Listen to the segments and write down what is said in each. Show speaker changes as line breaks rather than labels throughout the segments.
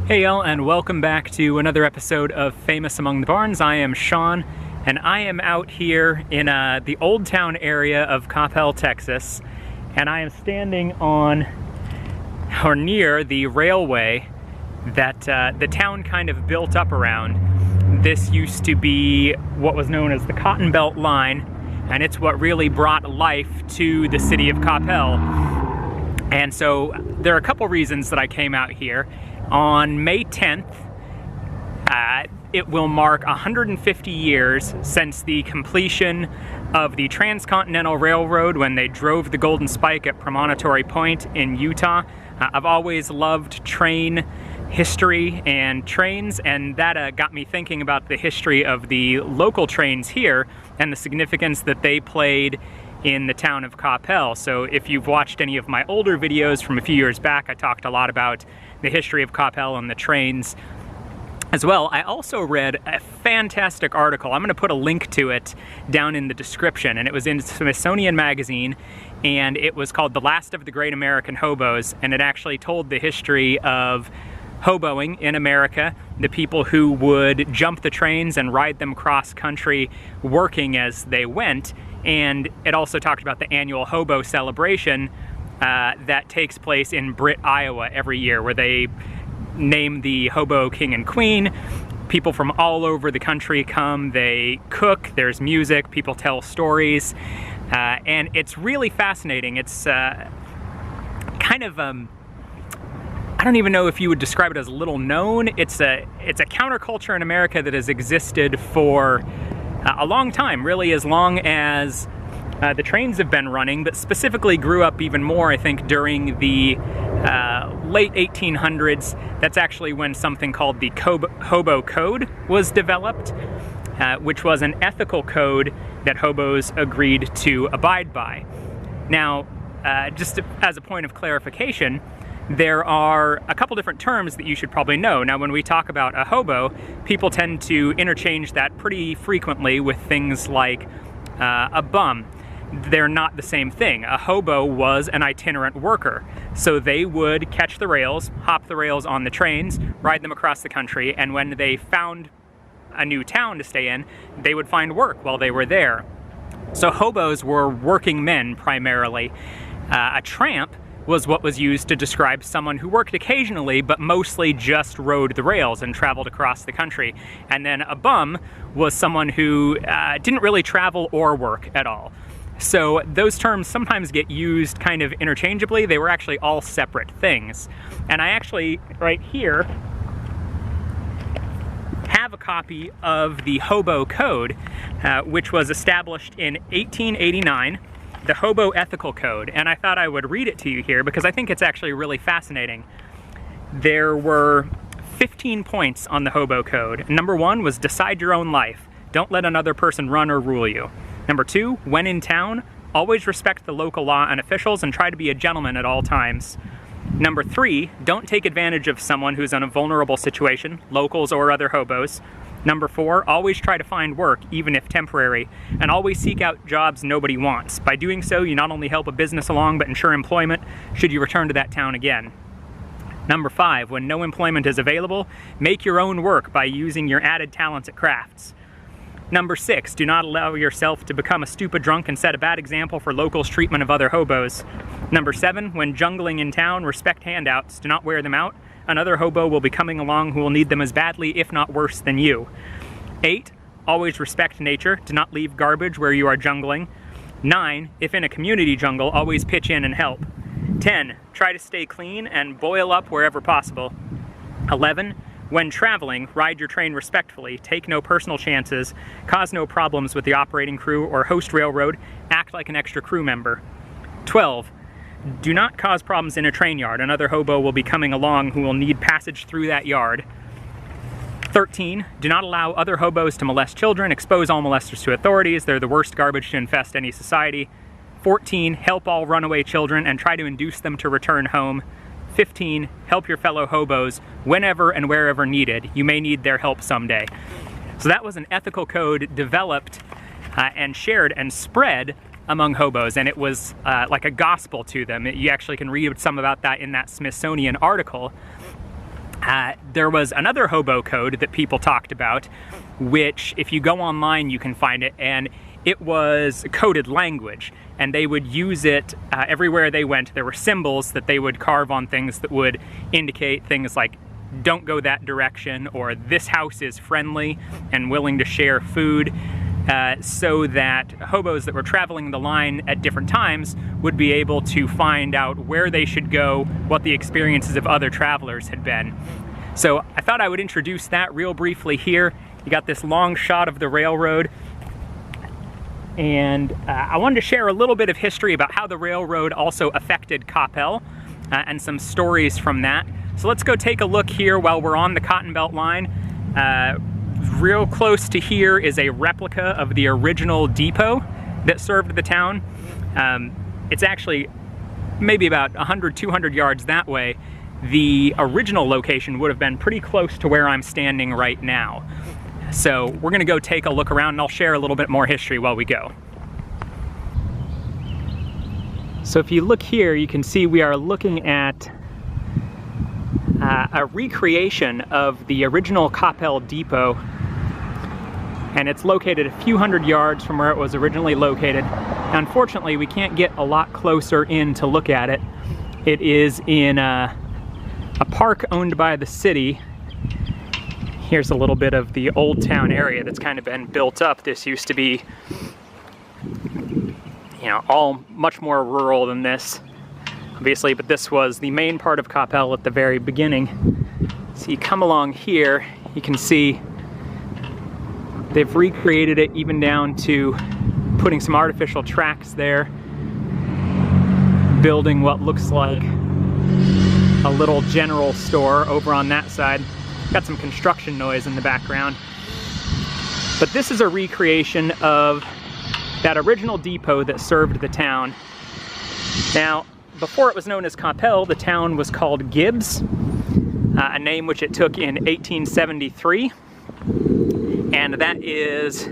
Hey y'all, and welcome back to another episode of Famous Among the Barns. I am Sean, and I am out here in the Old Town area of Coppell, Texas, and I am standing on, or near, the railway that the town kind of built up around. This used to be what was known as the Cotton Belt Line, and it's what really brought life to the city of Coppell. And so there are a couple reasons that I came out here. On May 10th, it will mark 150 years since the completion of the Transcontinental Railroad when they drove the Golden Spike at Promontory Point in Utah. I've always loved train history and trains, and that got me thinking about the history of the local trains here and the significance that they played in the town of Coppell. So if you've watched any of my older videos from a few years back, I talked a lot about the history of Coppell and the trains as well. I also read a fantastic article. I'm going to put a link to it down in the description, and it was in Smithsonian Magazine, and it was called The Last of the Great American Hobos, and it actually told the history of hoboing in America, the people who would jump the trains and ride them cross country working as they went. And it also talked about the annual hobo celebration that takes place in Britt, Iowa every year, where they name the hobo king and queen. People from all over the country come, they cook, there's music, people tell stories, and it's really fascinating. It's kind of, I don't even know if you would describe it as little known. It's a counterculture in America that has existed for a long time, really as long as the trains have been running, but specifically grew up even more, I think, during the late 1800s. That's actually when something called the Hobo Code was developed, which was an ethical code that hobos agreed to abide by. Now, just as a point of clarification, there are a couple different terms that you should probably know. Now, when we talk about a hobo, people tend to interchange that pretty frequently with things like a bum. They're not the same thing. A hobo was an itinerant worker. So they would catch the rails, hop the rails on the trains, ride them across the country, and when they found a new town to stay in, they would find work while they were there. So hobos were working men primarily. A tramp was what was used to describe someone who worked occasionally but mostly just rode the rails and traveled across the country. And then a bum was someone who didn't really travel or work at all. So those terms sometimes get used kind of interchangeably. They were actually all separate things. And I actually, right here, have a copy of the Hobo Code, which was established in 1889. The Hobo Ethical Code, and I thought I would read it to you here because I think it's actually really fascinating. There were 15 points on the Hobo Code. Number 1 was decide your own life. Don't let another person run or rule you. Number 2, when in town, always respect the local law and officials and try to be a gentleman at all times. Number 3, don't take advantage of someone who's in a vulnerable situation, locals or other hobos. Number 4, always try to find work, even if temporary, and always seek out jobs nobody wants. By doing so, you not only help a business along, but ensure employment should you return to that town again. Number 5, when no employment is available, make your own work by using your added talents at crafts. Number 6, do not allow yourself to become a stupid drunk and set a bad example for locals' treatment of other hobos. Number 7, when jungling in town, respect handouts, do not wear them out. Another hobo will be coming along who will need them as badly, if not worse, than you. 8, always respect nature. Do not leave garbage where you are jungling. 9, if in a community jungle, always pitch in and help. 10, try to stay clean and boil up wherever possible. 11, when traveling, ride your train respectfully, take no personal chances, cause no problems with the operating crew or host railroad, act like an extra crew member. 12, do not cause problems in a train yard. Another hobo will be coming along who will need passage through that yard. 13, do not allow other hobos to molest children. Expose all molesters to authorities. They're the worst garbage to infest any society. 14, help all runaway children and try to induce them to return home. 15, help your fellow hobos whenever and wherever needed. You may need their help someday. So that was an ethical code developed and shared and spread among hobos, and it was like a gospel to them. You actually can read some about that in that Smithsonian article. there was another Hobo Code that people talked about, which if you go online you can find it, and it was coded language, and they would use it everywhere they went. There were symbols that they would carve on things that would indicate things like don't go that direction, or this house is friendly and willing to share food, so that hobos that were traveling the line at different times would be able to find out where they should go, what the experiences of other travelers had been. So I thought I would introduce that real briefly here. You got this long shot of the railroad, and I wanted to share a little bit of history about how the railroad also affected Coppell, and some stories from that. So let's go take a look here while we're on the Cotton Belt line. Real close to here is a replica of the original depot that served the town. It's actually maybe about 100, 200 yards that way. The original location would have been pretty close to where I'm standing right now. So we're gonna go take a look around, and I'll share a little bit more history while we go. So if you look here, you can see we are looking at a recreation of the original Coppell depot, and it's located a few hundred yards from where it was originally located. Now, unfortunately, we can't get a lot closer in to look at it. It is in a park owned by the city. Here's a little bit of the old town area that's kind of been built up. This used to be, you know, all much more rural than this, obviously, but this was the main part of Coppell at the very beginning. So you come along here, you can see they've recreated it even down to putting some artificial tracks there, building what looks like a little general store over on that side. Got some construction noise in the background. But this is a recreation of that original depot that served the town. Now, before it was known as Coppell, the town was called Gibbs, a name which it took in 1873. And that is,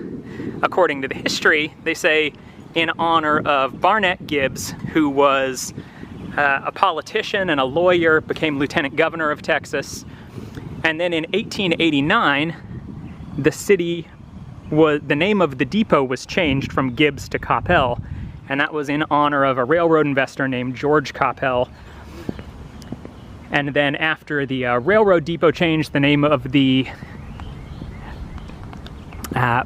according to the history, they say in honor of Barnett Gibbs, who was a politician and a lawyer, became lieutenant governor of Texas. And then in 1889, the name of the depot was changed from Gibbs to Coppell, and that was in honor of a railroad investor named George Coppell. And then after the railroad depot changed, the name of the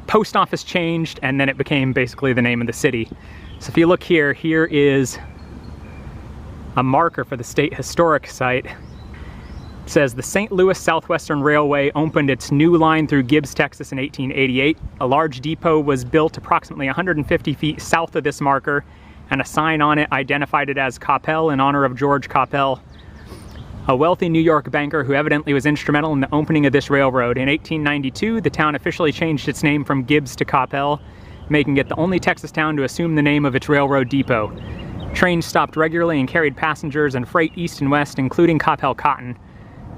post office changed, and then it became basically the name of the city. So if you look here, here is a marker for the State Historic Site. It says the St. Louis Southwestern Railway opened its new line through Gibbs, Texas in 1888. A large depot was built approximately 150 feet south of this marker, and a sign on it identified it as Coppell in honor of George Coppell, a wealthy New York banker who evidently was instrumental in the opening of this railroad. In 1892, the town officially changed its name from Gibbs to Coppell, making it the only Texas town to assume the name of its railroad depot. Trains stopped regularly and carried passengers and freight east and west, including Coppell cotton.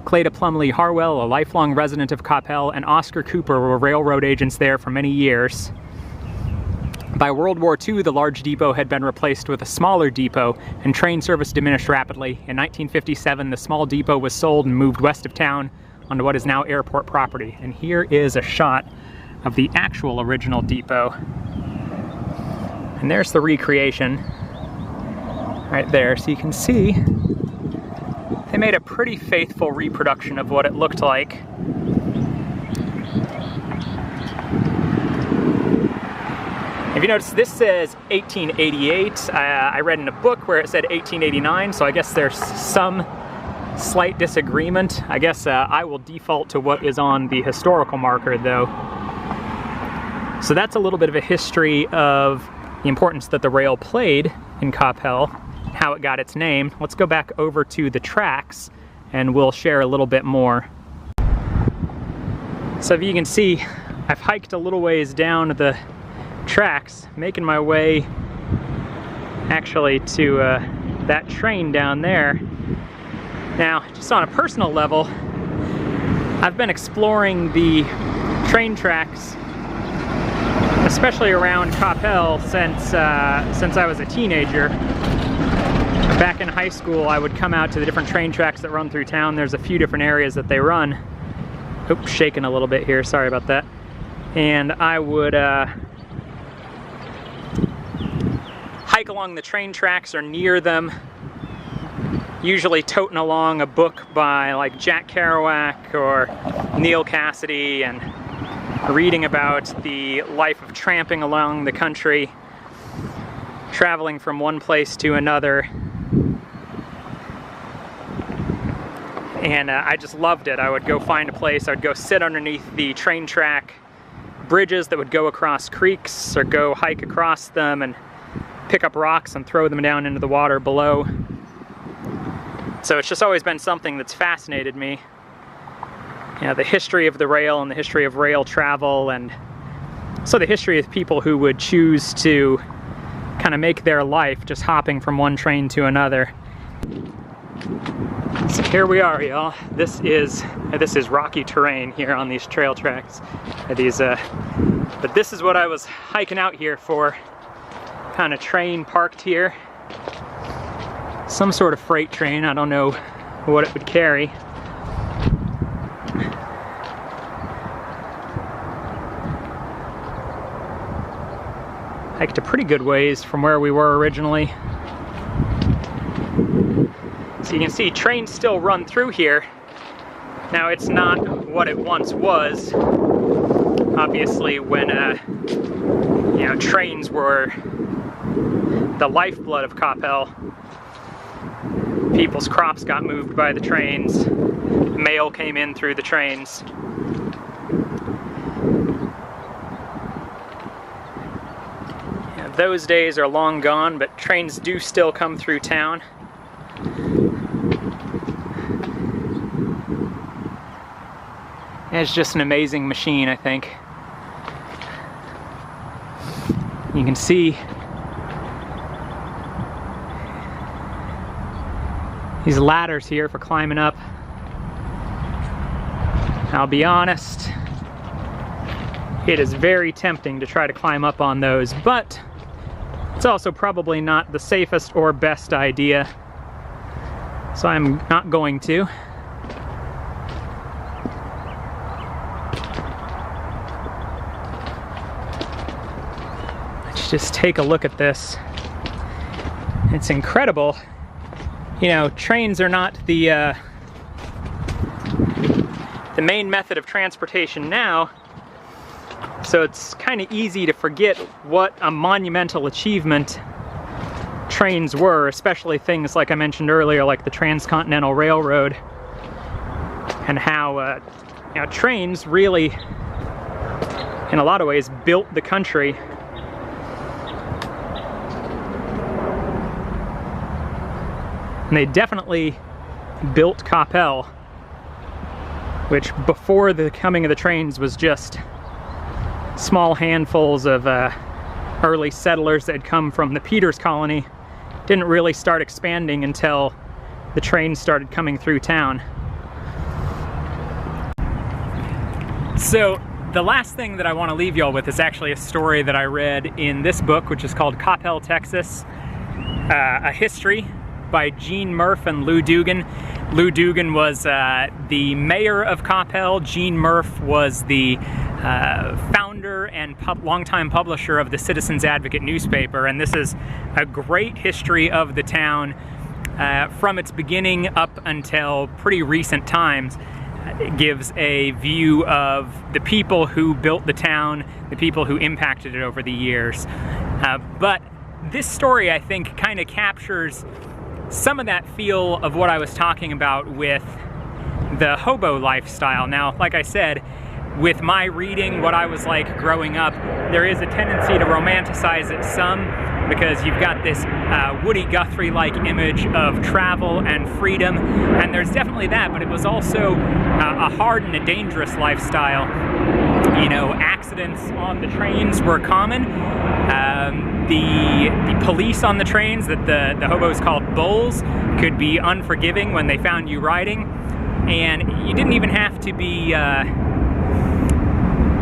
Cleda Plumley Harwell, a lifelong resident of Coppell, and Oscar Cooper were railroad agents there for many years. By World War II, the large depot had been replaced with a smaller depot, and train service diminished rapidly. In 1957, the small depot was sold and moved west of town onto what is now airport property. And here is a shot of the actual original depot. And there's the recreation right there. So you can see they made a pretty faithful reproduction of what it looked like. If you notice, this says 1888. I read in a book where it said 1889, so I guess there's some slight disagreement. I guess I will default to what is on the historical marker, though. So that's a little bit of a history of the importance that the rail played in Coppell, how it got its name. Let's go back over to the tracks and we'll share a little bit more. So if you can see, I've hiked a little ways down the tracks, making my way actually to that train down there. Now, just on a personal level, I've been exploring the train tracks, especially around Coppell, since I was a teenager. I've Back in high school, I would come out to the different train tracks that run through town. There's a few different areas that they run. Oops, shaking a little bit here, sorry about that. And I would hike along the train tracks or near them, usually toting along a book by like Jack Kerouac or Neil Cassidy, and reading about the life of tramping along the country, traveling from one place to another. And I just loved it. I would go find a place, I would go sit underneath the train track bridges that would go across creeks, or go hike across them and pick up rocks and throw them down into the water below. So it's just always been something that's fascinated me. You know, the history of the rail and the history of rail travel, and so the history of people who would choose to kind of make their life just hopping from one train to another. So here we are, y'all. This is rocky terrain here on these trail tracks. But this is what I was hiking out here for. Kind of train parked here. Some sort of freight train. I don't know what it would carry. Hiked a pretty good ways from where we were originally. So you can see trains still run through here. Now it's not what it once was. Obviously, when you know, trains were the lifeblood of Coppell. People's crops got moved by the trains. Mail came in through the trains. Yeah, those days are long gone, but trains do still come through town. It's just an amazing machine, I think. You can see these ladders here for climbing up. I'll be honest, it is very tempting to try to climb up on those, but it's also probably not the safest or best idea, so I'm not going to. Let's just take a look at this. It's incredible. You know, trains are not the main method of transportation now, so it's kind of easy to forget what a monumental achievement trains were, especially things like I mentioned earlier, like the Transcontinental Railroad, and how you know, trains really, in a lot of ways, built the country. And they definitely built Coppell, which before the coming of the trains was just small handfuls of early settlers that had come from the Peters colony. Didn't really start expanding until the trains started coming through town. So the last thing that I want to leave y'all with is actually a story that I read in this book, which is called Coppell, Texas, A History, by Gene Murph and Lou Dugan. Lou Dugan was the mayor of Coppell. Gene Murph was the founder and longtime publisher of the Citizens Advocate newspaper, and this is a great history of the town from its beginning up until pretty recent times. It gives a view of the people who built the town, the people who impacted it over the years. But this story, I think, kind of captures some of that feel of what I was talking about with the hobo lifestyle. Now, like I said, with my reading, what I was like growing up, there is a tendency to romanticize it some, because you've got this Woody Guthrie-like image of travel and freedom, and there's definitely that, but it was also a hard and a dangerous lifestyle. You know, accidents on the trains were common. The police on the trains, that the hobos called bulls, could be unforgiving when they found you riding, and you didn't even have to be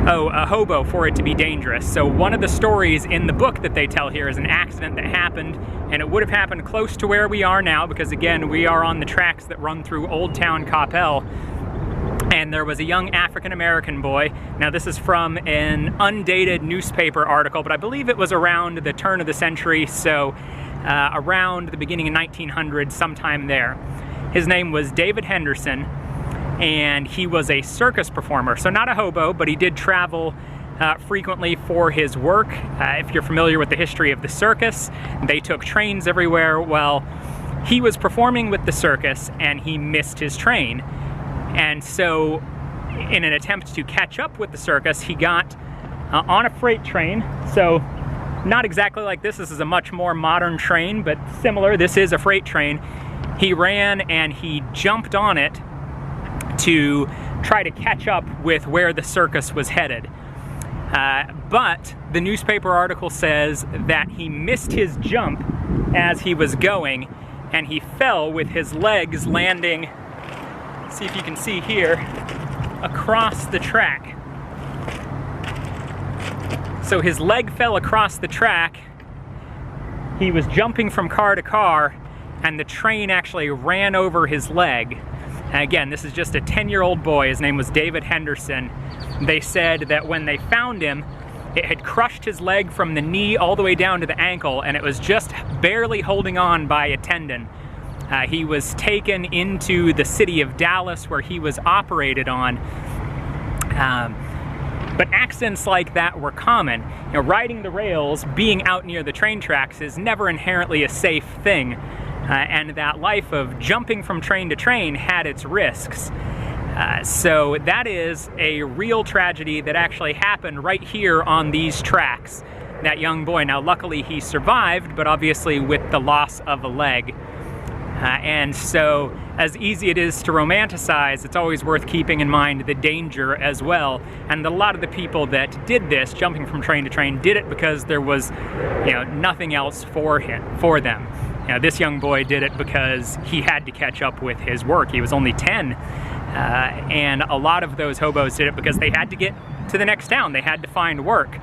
a hobo for it to be dangerous. So one of the stories in the book that they tell here is an accident that happened, and it would have happened close to where we are now, because again, we are on the tracks that run through Old Town Coppell. And there was a young African-American boy. Now this is from an undated newspaper article, but I believe it was around the turn of the century, so around the beginning of 1900, sometime there. His name was David Henderson, and he was a circus performer. So not a hobo, but he did travel frequently for his work. If you're familiar with the history of the circus, they took trains everywhere. Well, he was performing with the circus and he missed his train. And so in an attempt to catch up with the circus, he got on a freight train. So not exactly like this. This is a much more modern train, but similar. This is a freight train. He ran and he jumped on it to try to catch up with where the circus was headed. But the newspaper article says that he missed his jump as he was going, and he fell with his legs landing, see if you can see here, across the track. So his leg fell across the track. He was jumping from car to car, and the train actually ran over his leg. And again, this is just a 10-year-old boy. His name was David Henderson. They said that when they found him, it had crushed his leg from the knee all the way down to the ankle, and it was just barely holding on by a tendon. He was taken into the city of Dallas, where he was operated on. But accidents like that were common. You know, riding the rails, being out near the train tracks is never inherently a safe thing. And that life of jumping from train to train had its risks. So that is a real tragedy that actually happened right here on these tracks. That young boy, now luckily he survived, but obviously with the loss of a leg. And so, as easy it is to romanticize, it's always worth keeping in mind the danger as well. And a lot of the people that did this, jumping from train to train, did it because there was, nothing else for them. This young boy did it because he had to catch up with his work. He was only 10, and a lot of those hobos did it because they had to get to the next town. They had to find work.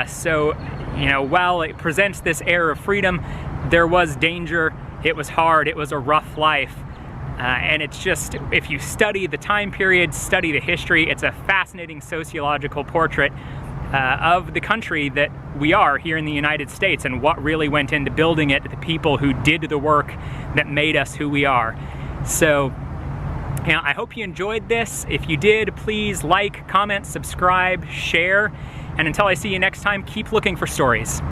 So, while it presents this air of freedom, there was danger. It was hard, it was a rough life, and it's just, if you study the time period, study the history, it's a fascinating sociological portrait of the country that we are here in the United States and what really went into building it, the people who did the work that made us who we are. So, I hope you enjoyed this. If you did, please like, comment, subscribe, share, and until I see you next time, keep looking for stories.